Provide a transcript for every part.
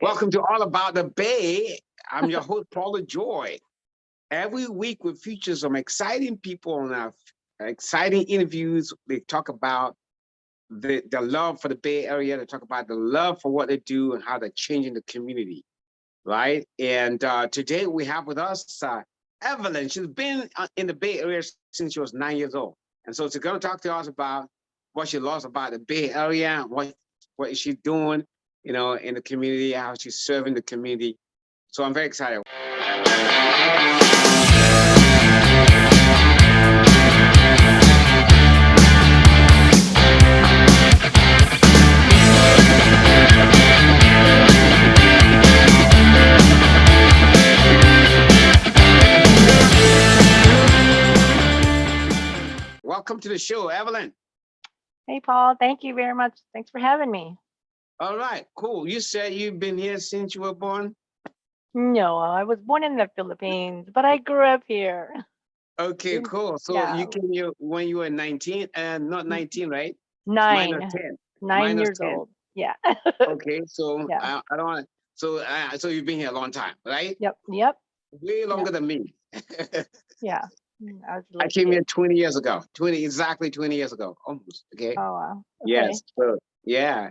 Okay. Welcome to All About the Bay. I'm your host, Paula Joy. Every week we feature some exciting people on our exciting interviews. They talk about the love for the Bay Area. They talk about the love for what they do and how they're changing the community, right? And today we have with us Evelyn. She's been in the Bay Area since she was 9 years old. And so she's going to talk to us about what she loves about the Bay Area, what is she doing, in the community, how she's serving the community. So I'm very excited. Welcome to the show, Evelyn. Hey, Paul. Thank you very much. Thanks for having me. All right, cool. You said you've been here since you were born? No, I was born in the Philippines, but I grew up here. Okay, cool. So Yeah. you came here when you were 19 and not 19, right? Nine. Minus 10. 9 years 10. old. Yeah. Okay, so Yeah. I don't want to. So you've been here a long time, right? Yep. Way longer than me. Yeah. I was a I little came here kid. 20 years ago. Exactly 20 years ago, almost. Okay. Oh, wow. Okay. Yes. So yeah.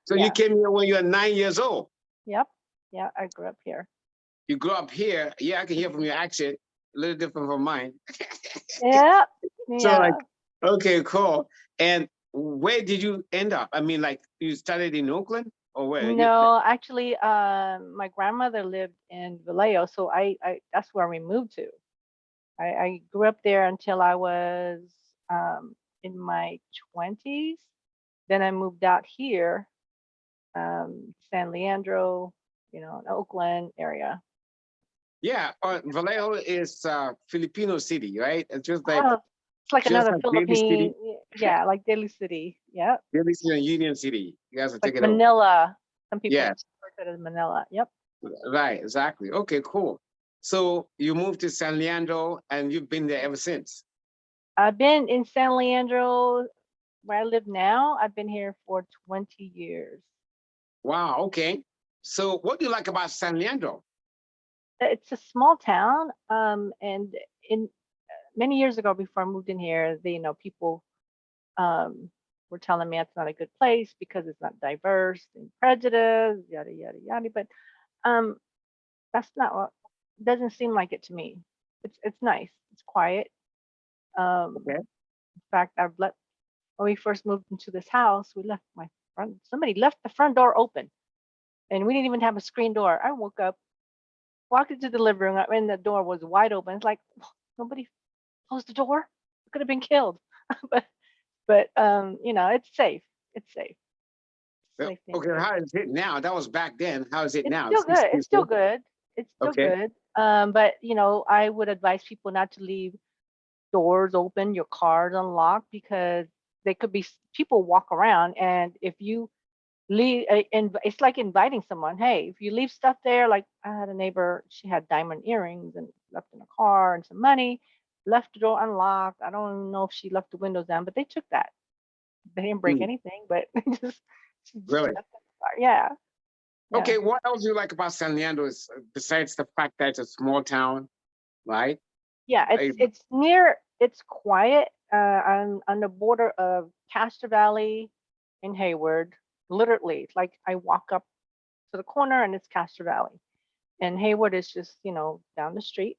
So Yeah. you came here when you were 9 years old. Yep. Yeah, I grew up here. You grew up here. Yeah, I can hear from your accent, a little different from mine. Yeah. So Yeah. like, okay, cool. And where did you end up? I mean, like you started in Oakland or where? No, actually, my grandmother lived in Vallejo, so I that's where we moved to. I grew up there until I was in my 20s. Then I moved out here, San Leandro, Oakland area. Yeah, Vallejo is Filipino city, right? It's just like Oh, it's like another Daly City. Philippine, yeah, like Daly City. Yeah, Daly City and Union City. You guys will like take it over. Manila. Some people Yes, refer to it as Manila. Yep. right, exactly. Okay, cool. So you moved to San Leandro and you've been there ever since. I've been in San Leandro, where I live now. I've been here for 20 years. Wow, okay. So what do you like about San Leandro? It's a small town, and in many years ago, before I moved in here, people um, were telling me it's not a good place because it's not diverse and prejudice, yada yada yada. But um, that's not what. Doesn't seem like it to me. It's nice. It's quiet. Okay. In fact, when we first moved into this house, we left my front. Somebody left the front door open, and we didn't even have a screen door. I woke up, walked into the living room, and the door was wide open. It's like nobody closed the door. Could have been killed. but it's safe. It's safe. Safe Okay, neighborhood. how is it now? That was back then. How is it It's now? still good. It's still Still good. It's still okay. good. But I would advise people not to leave doors open, your cars unlocked, because they could be people walk around, and if you leave, and it's like inviting someone. Hey, if you leave stuff there, like I had a neighbor, she had diamond earrings and left in a car and some money, left the door unlocked. I don't know if she left the windows down, but they took that. They didn't break Hmm, anything, but just she just really? left it in the car. Yeah, yeah. Okay, what else do you like about San Leandro is besides the fact that it's a small town, right? Yeah, I- it's quiet, on the border of Castro Valley and Hayward. Literally, it's like I walk up to the corner and it's Castro Valley. And Hayward is just, down the street.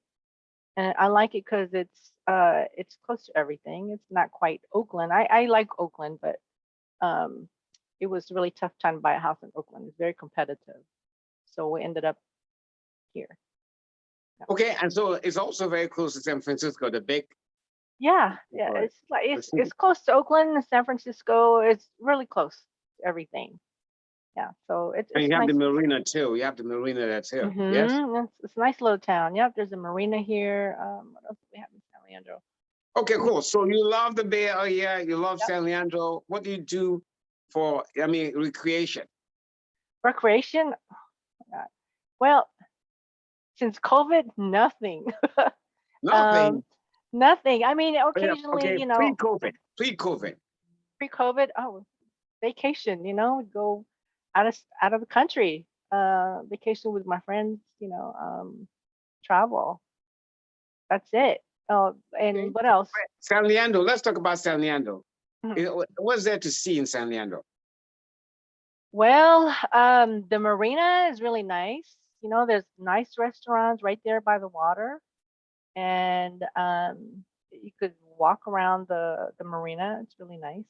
And I like it because it's close to everything. It's not quite Oakland. I like Oakland, but um it was really tough trying to buy a house in Oakland. It's very competitive. So we ended up here. Yeah. Okay, and so it's also very close to San Francisco, the big Yeah, or it's like the it's city. close to Oakland and San Francisco. It's really close to everything. Yeah, so it's And it's you have the nice. marina too. You have the marina that's here. Yes. It's a nice little town. Yep, there's a marina here. What else do we have in San Leandro? Okay, We, cool. So you love the Bay Area, you love yep. San Leandro. What do you do for, recreation? Recreation. Oh my God. Well, since COVID, nothing. um, Nothing. nothing. I mean, Yeah, occasionally, okay, pre-COVID, pre-COVID. pre-COVID, oh, vacation. We'd go out of the country. vacation with my friends, travel. That's it. Oh, Okay. and what else? San Leandro. Let's talk about San Leandro. Mhm. What's there to see in San Leandro? Well, the marina is really nice. There's nice restaurants right there by the water, and you could walk around the marina. It's really nice.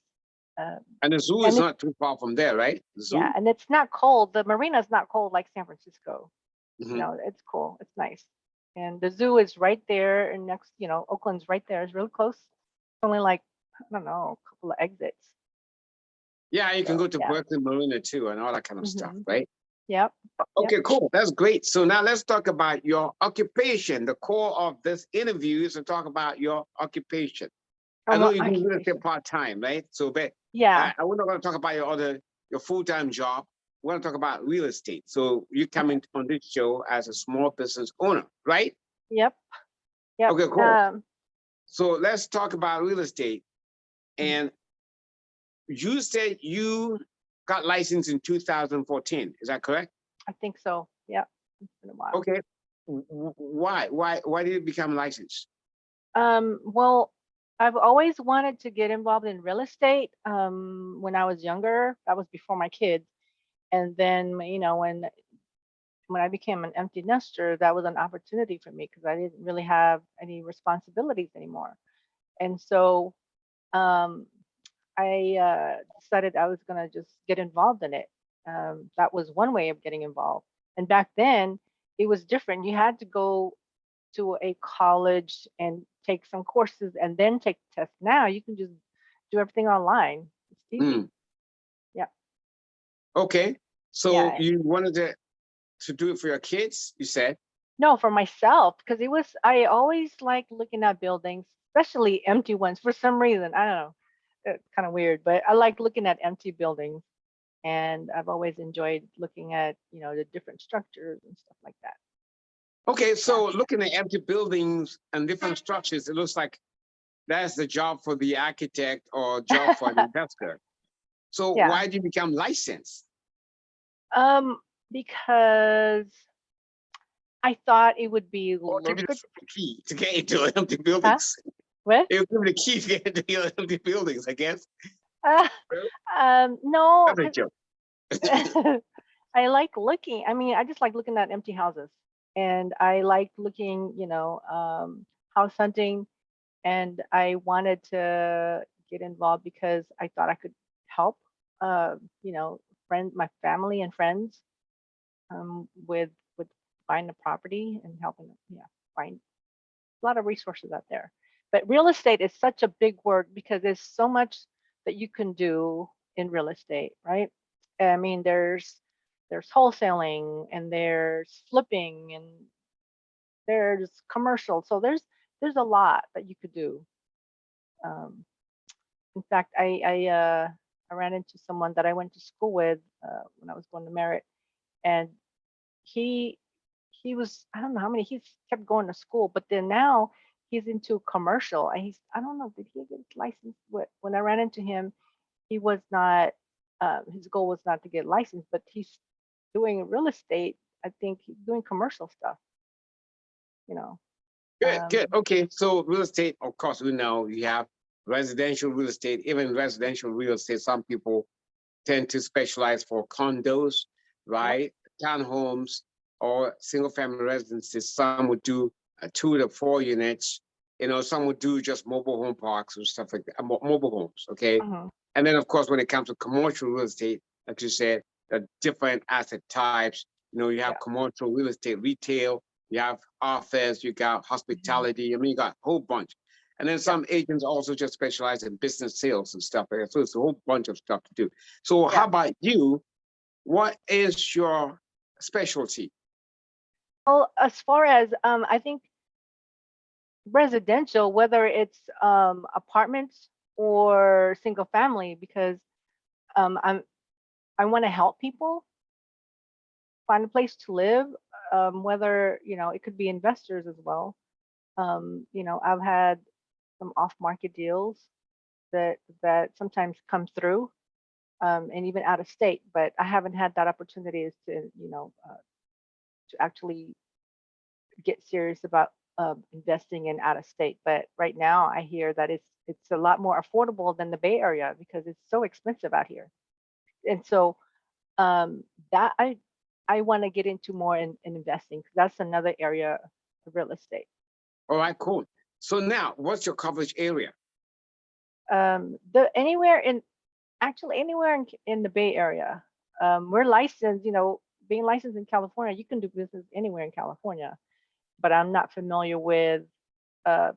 Um, And the zoo is and it's not too far from there, right? The Yeah, zoo. and it's not cold. The marina is not cold like San Francisco. Hmm. It's cool. It's nice. And the zoo is right there, and next, Oakland's right there. It's really close. It's only like, I don't know, a couple of exits. Yeah, you can So go to yeah. Berkeley Marina too, and all that kind of stuff, Hmm. right? Yep. Yep. Okay, cool. That's great. So now let's talk about your occupation. The core of this interview is to talk about your occupation. I Oh, know my you do real estate occupation. part-time, right? So, but Yeah. we're not going to talk about your full-time job. We're going to talk about real estate. So you come Okay. in on this show as a small business owner, right? Yep. Yep. Okay, cool. So let's talk about real estate. Mhm. And you said you got licensed in 2014. Is that correct? I think so. Yep. It's been a while. Okay. Why? Why did you become licensed? Well, I've always wanted to get involved in real estate. When I was younger, that was before my kids. And then, when I became an empty nester, that was an opportunity for me because I didn't really have any responsibilities anymore. And so um, I decided I was going to just get involved in it. That was one way of getting involved. And back then, it was different. You had to go to a college and take some courses and then take the test. Now you can just do everything online. It's Mm, easy. Yeah. okay. So Yeah. you wanted to do it for your kids, you said? No, for myself, because I always like looking at buildings, especially empty ones for some reason. I don't know. It's kind of weird, but I like looking at empty buildings. And I've always enjoyed looking at, the different structures and stuff like that. Okay, Yeah. so looking at empty buildings and different structures, it looks like that's the job for the architect or job for an investor. So Yeah. why did you become licensed? Um, because I thought it would be Or give you lucrative. the key to get into empty Huh? buildings? What? It would give you the key to get into your empty buildings, I guess. Uh, no, That's a joke. because I like looking. I mean, I just like looking at empty houses, and I like looking, house hunting, and I wanted to get involved because I thought I could help, uh, friends, my family and friends, with buying the property and helping them, find a lot of resources out there. But real estate is such a big word because there's so much that you can do in real estate, right? I mean, there's wholesaling and there's flipping and there's commercial. So there's a lot that you could do. Um, in fact, I ran into someone that I went to school with when I was going to Merit, and he he was, I don't know how many, he's kept going to school, but then now he's into commercial, and I don't know, did he get his license? When I ran into him, he was not, his goal was not to get licensed, but he's doing real estate. I think he's doing commercial stuff, you know. Good, good. Um, Okay, so real estate, of course, we know you have residential real estate. Even residential real estate, some people tend to specialize for condos, yep. right? Townhomes or single family residences. Some would do 2 to 4 units. Some would do just mobile home parks or stuff like that, mobile homes, okay? Hmm. And then, of course, when it comes to commercial real estate, like you said, the different asset types, you have Yeah. commercial real estate, retail, you have office, you got Hmm. hospitality. I mean, you got a whole bunch. And then Yep. some agents also just specialize in business sales and stuff like that. So it's a whole bunch of stuff to do. So how Yep. about you? What is your specialty? Well, as far as I think residential, whether it's apartments or single family, because um, I'm I want to help people find a place to live, whether, it could be investors as well. I've had some off market deals that sometimes come through. and even out of state, but I haven't had that opportunity is to, to actually get serious about investing in out of state. But right now, I hear that it's a lot more affordable than the Bay Area because it's so expensive out here. And so that I want to get into more in investing because that's another area of real estate. All right, cool. So now, what's your coverage area? The anywhere in actually anywhere in the Bay Area. We're licensed, being licensed in California, you can do business anywhere in California, but I'm not familiar with uh,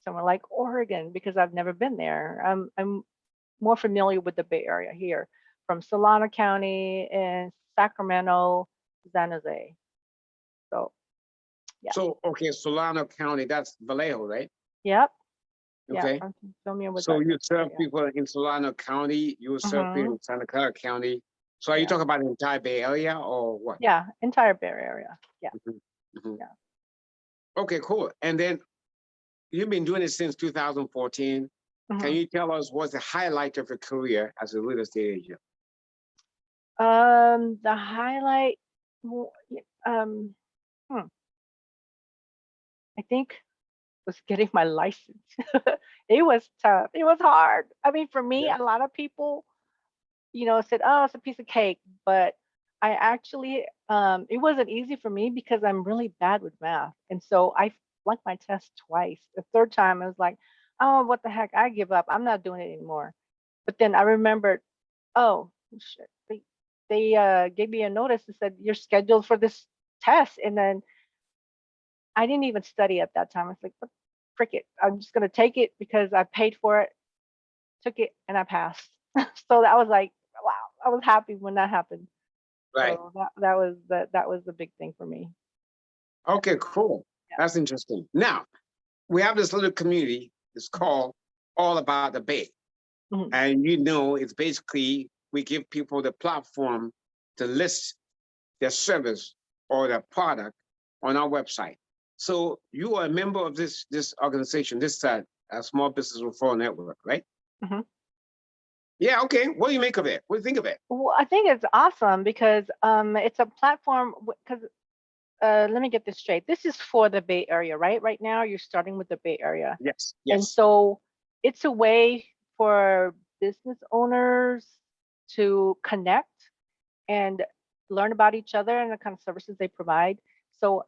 somewhere like Oregon because I've never been there. I'm more familiar with the Bay Area here, from Solano County and Sacramento, San Jose. So, yeah. So, okay, Solano County, that's Vallejo, right? Yep. Yeah, Okay. I'm familiar with So that you serve area. people in Solano County, you serve people in Santa Clara County. So are you Yeah. talking about the entire Bay Area or what? Yeah, entire Bay Area. Yeah. Mhm, mhm. Yeah. Okay, cool. And then you've been doing it since 2014. Can Mhm. you tell us what's the highlight of your career as a real estate agent? The highlight, um, hmm, I think was getting my license. It was tough. It was hard. I mean, for me, Yeah. a lot of people, said, "Oh, it's a piece of cake," but I actually, it wasn't easy for me because I'm really bad with math, and so I flunked my test twice. The third time, I was like, "Oh, what the heck? I give up. I'm not doing it anymore." But then I remembered, oh shit, they gave me a notice and said you're scheduled for this test, and then I didn't even study at that time. I was like, what, frick it, I'm just gonna take it because I paid for it, took it, and I passed. So that was like, wow, I was happy when that happened. Right. So that was the big thing for me. Okay, cool. That's interesting. Now, we have this little community. It's called All About the Bay. Mhm. And it's basically we give people the platform to list their service or their product on our website. So you are a member of this organization, this a small business referral network, right? Mhm. Yeah. Okay. What do you make of it? What do you think of it? Well, I think it's awesome because it's a platform. Because let me get this straight. This is for the Bay Area, right? Right now, you're starting with the Bay Area. Yes. And Yes. so it's a way for business owners to connect and learn about each other and the kind of services they provide. So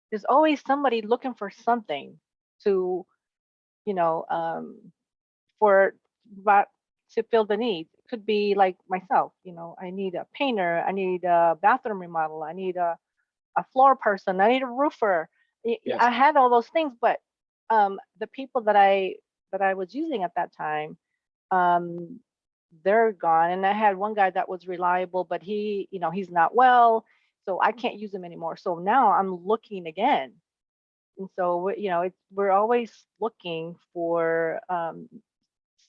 there's always somebody looking for something to, you know, for but to fill the needs. It could be like myself, I need a painter, I need a bathroom remodel, I need a floor person, I need a roofer. Yes. I had all those things, but the people that I was using at that time, um, they're gone. And I had one guy that was reliable, but he's not well, so I can't use him anymore. So now I'm looking again, and so we're always looking for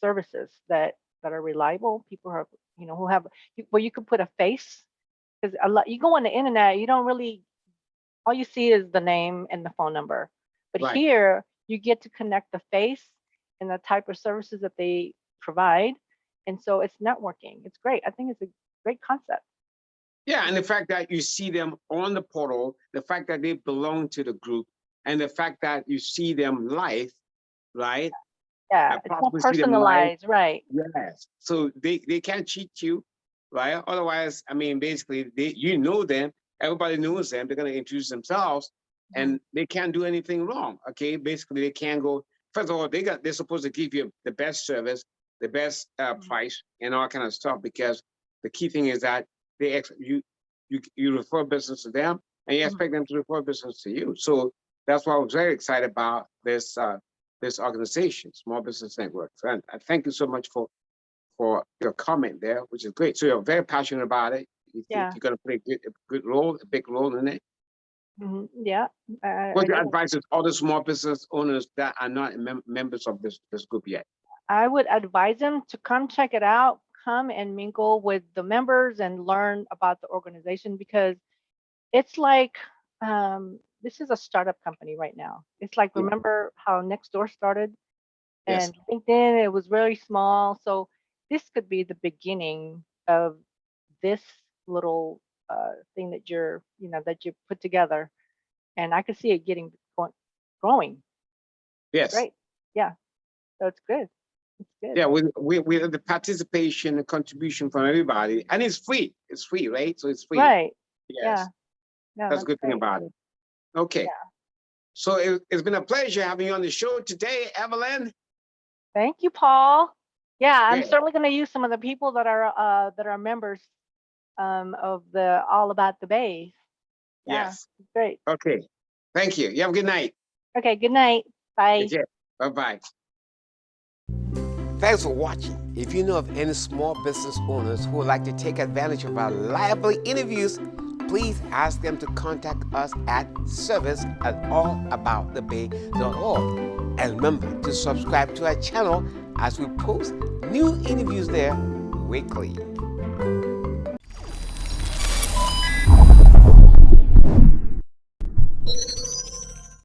services that are reliable. People who are, who have where you could put a face, because a lot you go on the internet, you don't really, all you see is the name and the phone number. But Right. here you get to connect the face and the type of services that they provide. And so it's networking. It's great. I think it's a great concept. Yeah. And the fact that you see them on the portal, the fact that they belong to the group, and the fact that you see them live, right? Yeah, I it's more possibly see them live. personalized, right? Yes. So they can't cheat you, right? Otherwise, I mean, basically, you know them. Everybody knows them. They're going to introduce themselves, Mhm. and they can't do anything wrong. Okay. Basically, they can't go. First of all, they're supposed to give you the best service, the best Mhm. price, and all kind of stuff. Because the key thing is that you refer business to them, and you Mhm. expect them to refer business to you. So that's why I was very excited about this organization, Small Business Network. And I thank you so much for your comment there, which is great. So you're very passionate about it. You think Yeah. you're going to play a good role, a big role in it. Yeah. I What your do. advice is other small business owners that are not members of this group yet? I would advise them to come check it out, come and mingle with the members and learn about the organization, because it's like, this is a startup company right now. It's like, Yeah. remember how Nextdoor started? Yes. And LinkedIn, it was very small. So this could be the beginning of this little thing that that you put together, and I could see it growing. Yes. Great. Yeah. So it's good. It's good. Yeah, we have the participation and contribution from everybody, and it's free. It's free, right? So it's free. Right. Yes. Yeah. No, That's a good thing great. about it. Okay. Yeah. So it's been a pleasure having you on the show today, Evelyn. Thank you, Paul. Yeah, I'm Great. certainly going to use some of the people that are members of the All About the Bays. Yeah, Yes. great. Okay. Thank you. You have a good night. Okay, good night. Bye. Take care. Bye-bye. Thanks for watching. If you know of any small business owners who would like to take advantage of our lively interviews, please ask them to contact us at service@allaboutthebay.org. And remember to subscribe to our channel as we post new interviews there weekly.